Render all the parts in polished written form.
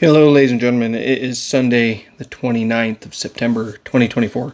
Hello, ladies and gentlemen. It is Sunday, the 29th of September, 2024.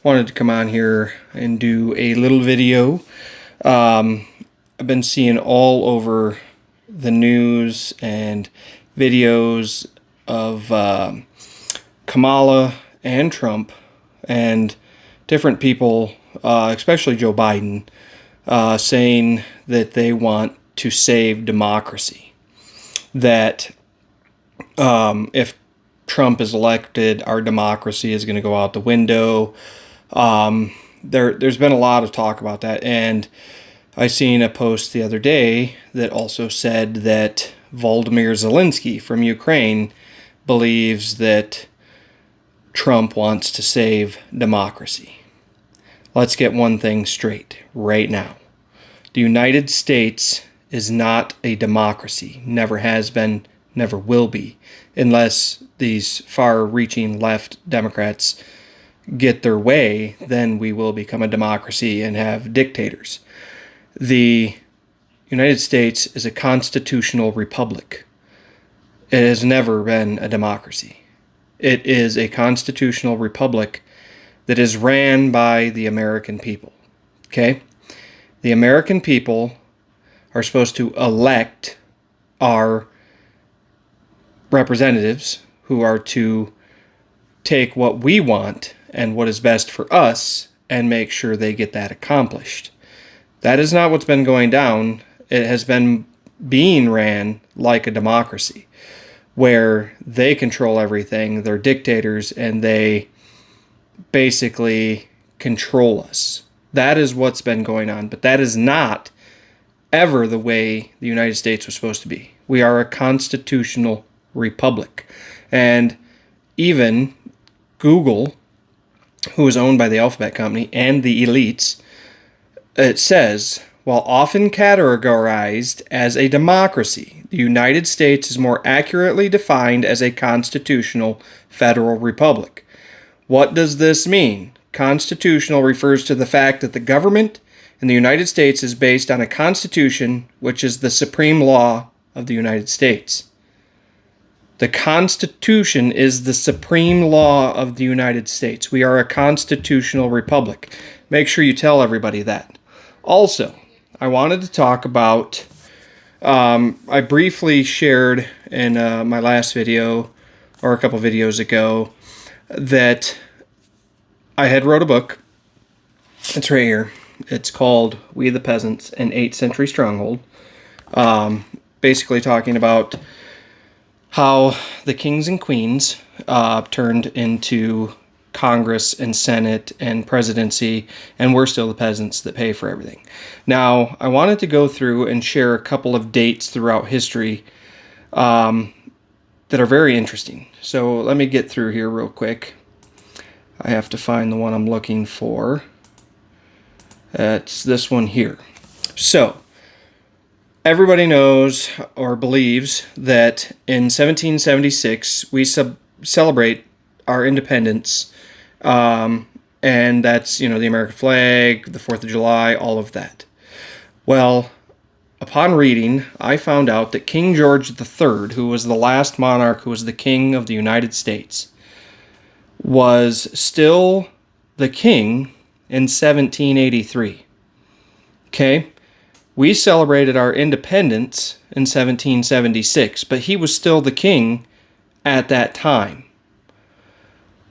Wanted to come on here and do a little video. I've been seeing all over the news and videos of Kamala and Trump and different people, especially Joe Biden, saying that they want to save democracy. That if Trump is elected, our democracy is going to go out the window. There's been a lot of talk about that, and I seen a post the other day that also said that Volodymyr Zelensky from Ukraine believes that Trump wants to save democracy. Let's get one thing straight right now. The United States is not a democracy, never has been, never will be, unless these far-reaching left Democrats get their way. Then we will become a democracy and have dictators. The United States is a constitutional republic. It has never been a democracy. It is a constitutional republic that is ran by the American people. Okay? The American people are supposed to elect our representatives who are to take what we want and what is best for us and make sure they get that accomplished. That is not what's been going down. It has been being ran like a democracy, where they control everything, they're dictators, and they basically control us. That is what's been going on, but that is not ever the way the United States was supposed to be. We are a constitutional republic. And even Google, who is owned by the Alphabet Company and the elites, it says, while often categorized as a democracy, the United States is more accurately defined as a constitutional federal republic. What does this mean? Constitutional refers to the fact that the government in the United States is based on a constitution, which is the supreme law of the United States. The Constitution is the supreme law of the United States. We are a constitutional republic. Make sure you tell everybody that. Also, I wanted to talk about, I briefly shared in my last video, or a couple videos ago, that I had wrote a book. It's right here. It's called We the Peasants, an 8th Century Stronghold. Basically talking about how the kings and queens turned into Congress and Senate and presidency, and we're still the peasants that pay for everything. Now, I wanted to go through and share a couple of dates throughout history that are very interesting. So let me get through here real quick. I have to find the one I'm looking for. It's this one here. So, everybody knows or believes that in 1776 we celebrate our independence, and that's, the American flag, the 4th of July, all of that. Well, upon reading, I found out that King George III, who was the last monarch who was the king of the United States, was still the king in 1783. Okay? We celebrated our independence in 1776, but he was still the king at that time.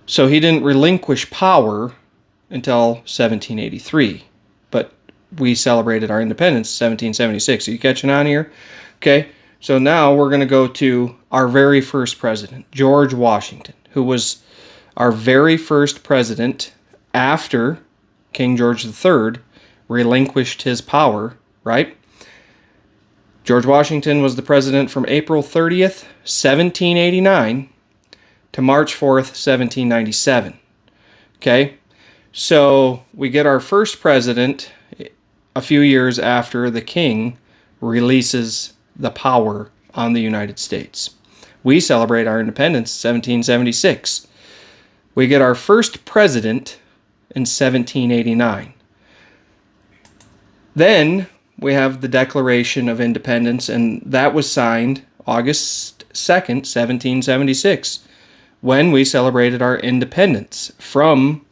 So he didn't relinquish power until 1783, but we celebrated our independence in 1776. Are you catching on here? Okay, so now we're going to go to our very first president, George Washington, who was our very first president after King George III relinquished his power, right? George Washington was the president from April 30th, 1789 to March 4th, 1797. Okay? So we get our first president a few years after the king releases the power on the United States. We celebrate our independence in 1776. We get our first president in 1789. Then we have the Declaration of Independence, and that was signed August 2nd, 1776, when we celebrated our independence from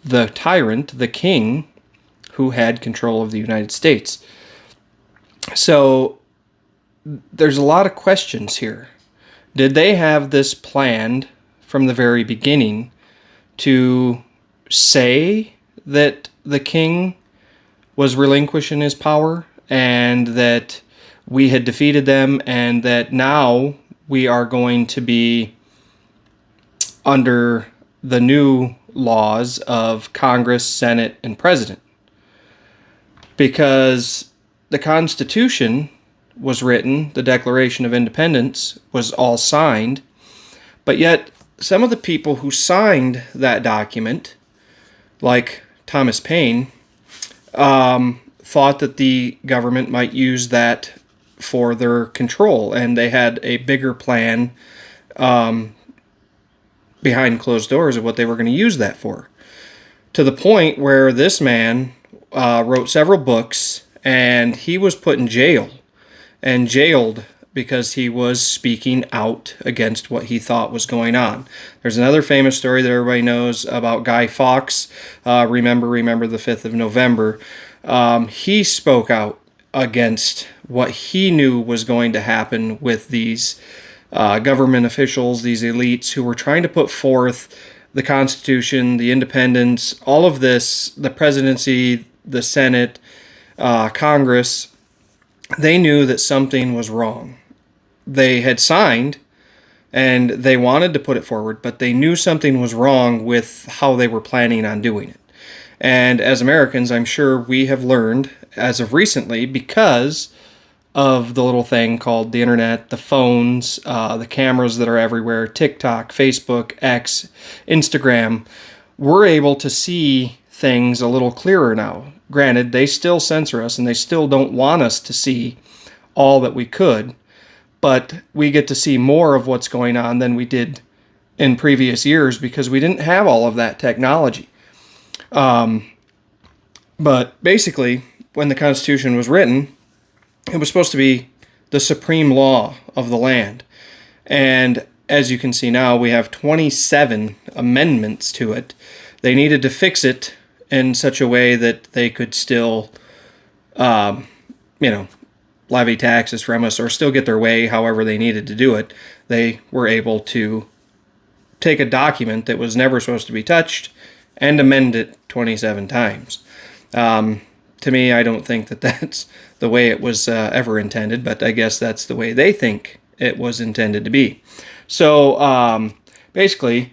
the tyrant, the king, who had control of the United States. So there's a lot of questions here. Did they have this planned from the very beginning to say that the king was relinquishing his power and that we had defeated them and that now we are going to be under the new laws of Congress, Senate, and President? Because the Constitution was written, the Declaration of Independence was all signed, but yet some of the people who signed that document, like Thomas Paine, thought that the government might use that for their control, and they had a bigger plan behind closed doors of what they were going to use that for. To the point where this man wrote several books, and he was put in jail and jailed because he was speaking out against what he thought was going on. There's another famous story that everybody knows about Guy Fawkes. Remember the 5th of November. He spoke out against what he knew was going to happen with these government officials, these elites who were trying to put forth the Constitution, the independence, all of this, the presidency, the Senate, Congress. They knew that something was wrong. They had signed and they wanted to put it forward, but they knew something was wrong with how they were planning on doing it. And as Americans, I'm sure we have learned as of recently, because of the little thing called the internet, the phones, the cameras that are everywhere, TikTok, Facebook, X, Instagram, we're able to see things a little clearer now. Granted, they still censor us and they still don't want us to see all that we could, but we get to see more of what's going on than we did in previous years because we didn't have all of that technology. But basically, when the Constitution was written, it was supposed to be the supreme law of the land. And as you can see now, we have 27 amendments to it. They needed to fix it in such a way that they could still, levy taxes from us or still get their way however they needed to do it. They were able to take a document that was never supposed to be touched and amend it 27 times. To me, I don't think that that's the way it was ever intended, but I guess that's the way they think it was intended to be. So basically,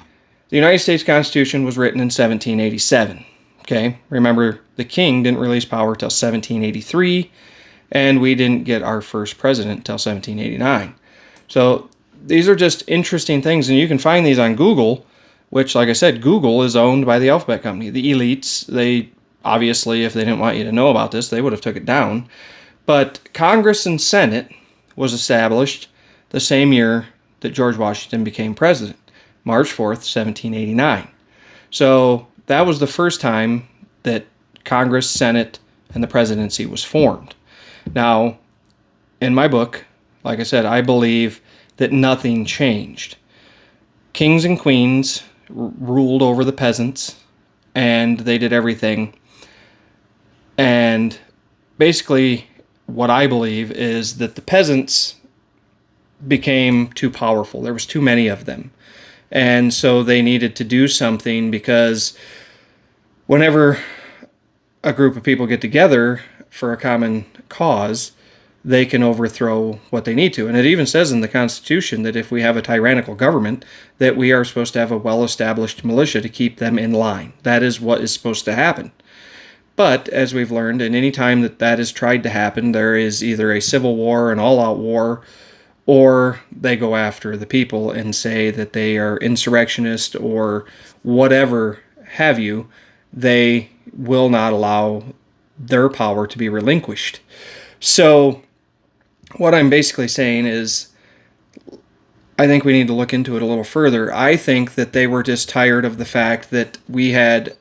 the United States Constitution was written in 1787. Okay, remember, the king didn't release power till 1783, and we didn't get our first president till 1789. So these are just interesting things, and you can find these on Google, which, like I said, Google is owned by the Alphabet Company. The elites, they obviously, if they didn't want you to know about this, they would have took it down. But Congress and Senate was established the same year that George Washington became president, March 4th, 1789. So that was the first time that Congress, Senate, and the presidency was formed. Now, in my book, like I said, I believe that nothing changed. Kings and queens ruled over the peasants, and they did everything. And basically, what I believe is that the peasants became too powerful. There was too many of them. And so they needed to do something, because whenever a group of people get together for a common cause, they can overthrow what they need to. And it even says in the Constitution that if we have a tyrannical government, that we are supposed to have a well-established militia to keep them in line. That is what is supposed to happen. But as we've learned, in any time that that is tried to happen, there is either a civil war, an all-out war, or they go after the people and say that they are insurrectionists or whatever have you. They will not allow their power to be relinquished. So what I'm basically saying is, I think we need to look into it a little further. I think that they were just tired of the fact that we had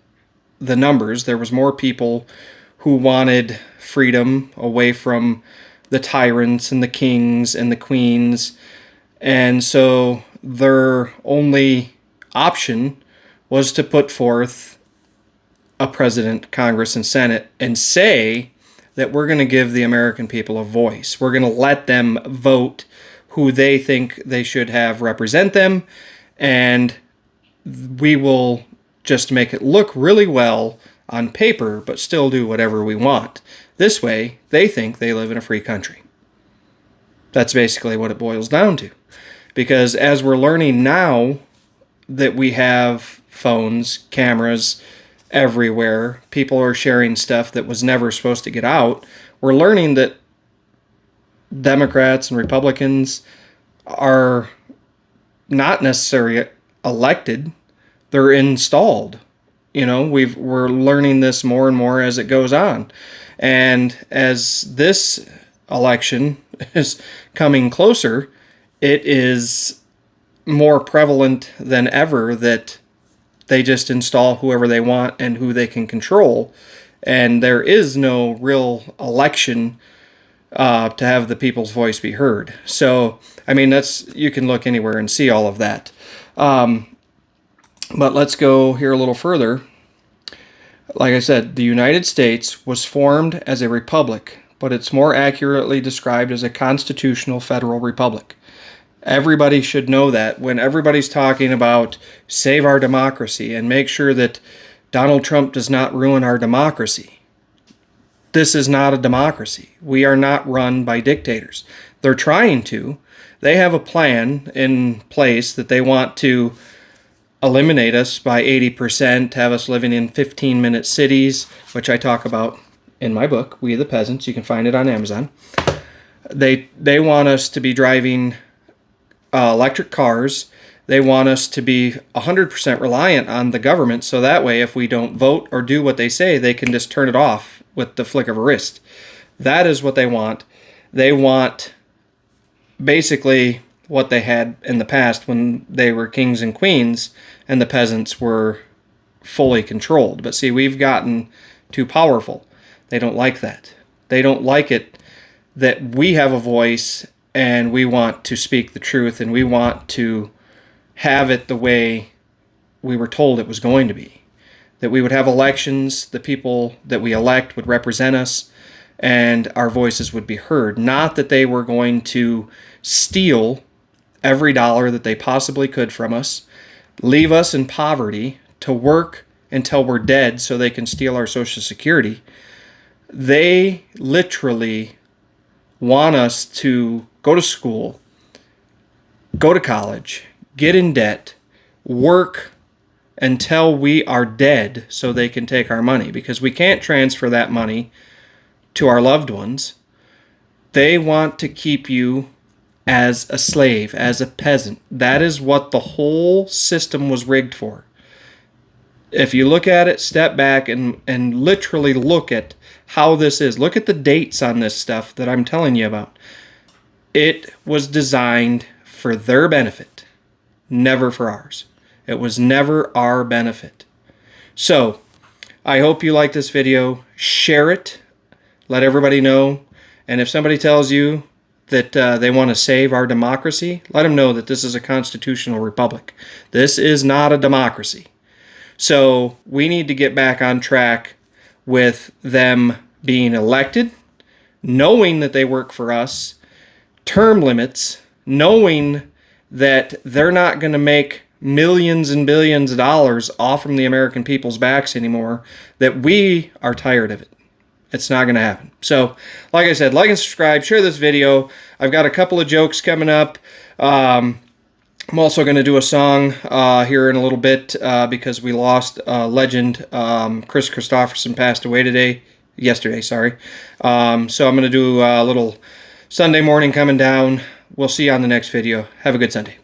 the numbers. There was more people who wanted freedom away from the tyrants and the kings and the queens And so their only option was to put forth a president, Congress, and Senate and say that we're going to give the American people a voice. We're going to let them vote who they think they should have represent them, and we will just make it look really well on paper, but still do whatever we want. This way, they think they live in a free country. That's basically what it boils down to. Because as we're learning now that we have phones, cameras everywhere, people are sharing stuff that was never supposed to get out, we're learning that Democrats and Republicans are not necessarily elected, they're installed. We're learning this more and more as it goes on. And as this election is coming closer, it is more prevalent than ever that they just install whoever they want and who they can control. And there is no real election to have the people's voice be heard. So, I mean, you can look anywhere and see all of that. But let's go here a little further. Like I said, the United States was formed as a republic, but it's more accurately described as a constitutional federal republic. Everybody should know that when everybody's talking about save our democracy and make sure that Donald Trump does not ruin our democracy. This is not a democracy. We are not run by dictators. They're trying to. They have a plan in place that they want to eliminate us by 80%, have us living in 15-minute cities, which I talk about in my book, We the Peasants. You can find it on Amazon. They want us to be driving electric cars. They want us to be 100% reliant on the government, so that way if we don't vote or do what they say, they can just turn it off with the flick of a wrist. That is what they want. They want basically what they had in the past when they were kings and queens and the peasants were fully controlled. But see, we've gotten too powerful. They don't like that. They don't like it that we have a voice and we want to speak the truth and we want to have it the way we were told it was going to be. That we would have elections, the people that we elect would represent us, and our voices would be heard. Not that they were going to steal every dollar that they possibly could from us, leave us in poverty to work until we're dead so they can steal our Social Security. They literally want us to go to school, go to college, get in debt, work until we are dead so they can take our money, because we can't transfer that money to our loved ones. They want to keep you as a slave, as a peasant. That is what the whole system was rigged for. If you look at it, step back and literally look at how this is. Look at the dates on this stuff that I'm telling you about. It was designed for their benefit, never for ours. It was never our benefit. So, I hope you like this video. Share it. Let everybody know. And if somebody tells you that they want to save our democracy, let them know that this is a constitutional republic. This is not a democracy. So we need to get back on track with them being elected, knowing that they work for us, term limits, knowing that they're not going to make millions and billions of dollars off from the American people's backs anymore, that we are tired of it. It's not going to happen. So, like I said, like and subscribe, share this video. I've got a couple of jokes coming up. I'm also going to do a song here in a little bit because we lost legend. Chris Christopherson passed away yesterday. So I'm going to do a little Sunday morning coming down. We'll see you on the next video. Have a good Sunday.